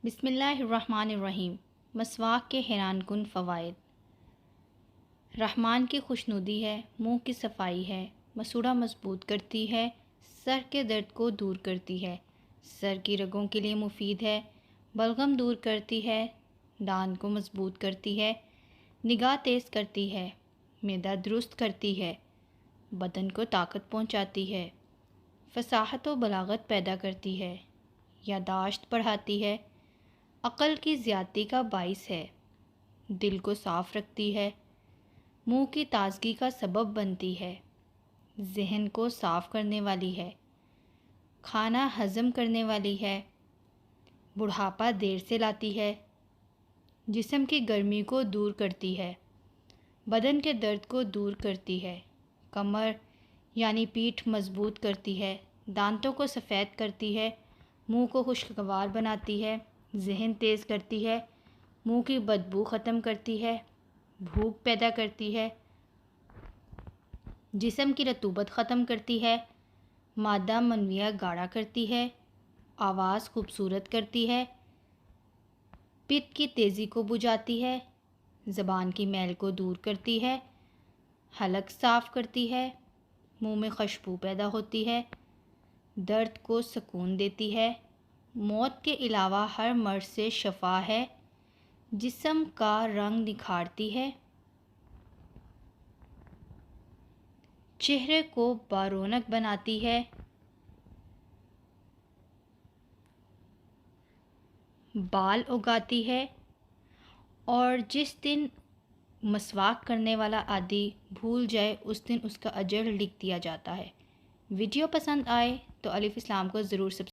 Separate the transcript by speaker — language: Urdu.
Speaker 1: بسم اللہ الرحمن الرحیم۔ مسواک کے حیران کن فوائد۔ رحمان کی خوشنودی ہے، منہ کی صفائی ہے، مسوڑھا مضبوط کرتی ہے، سر کے درد کو دور کرتی ہے، سر کی رگوں کے لیے مفید ہے، بلغم دور کرتی ہے، دان کو مضبوط کرتی ہے، نگاہ تیز کرتی ہے، معدہ درست کرتی ہے، بدن کو طاقت پہنچاتی ہے، فصاحت و بلاغت پیدا کرتی ہے، یادداشت بڑھاتی ہے، عقل کی زیادتی کا باعث ہے، دل کو صاف رکھتی ہے، منہ کی تازگی کا سبب بنتی ہے، ذہن کو صاف کرنے والی ہے، کھانا ہضم کرنے والی ہے، بڑھاپا دیر سے لاتی ہے، جسم کی گرمی کو دور کرتی ہے، بدن کے درد کو دور کرتی ہے، کمر یعنی پیٹھ مضبوط کرتی ہے، دانتوں کو سفید کرتی ہے، منہ کو خوشگوار بناتی ہے، ذہن تیز کرتی ہے، منہ کی بدبو ختم کرتی ہے، بھوک پیدا کرتی ہے، جسم کی رطوبت ختم کرتی ہے، مادہ منویہ گاڑھا کرتی ہے، آواز خوبصورت کرتی ہے، پت کی تیزی کو بجھاتی ہے، زبان کی میل کو دور کرتی ہے، حلق صاف کرتی ہے، منہ میں خوشبو پیدا ہوتی ہے، درد کو سکون دیتی ہے، موت کے علاوہ ہر مرض سے شفا ہے، جسم کا رنگ نکھارتی ہے، چہرے کو بارونق بناتی ہے، بال اگاتی ہے، اور جس دن مسواک کرنے والا عادی بھول جائے اس دن اس کا اجر لکھ دیا جاتا ہے۔ ویڈیو پسند آئے تو الف اسلام کو ضرور سبسکرائب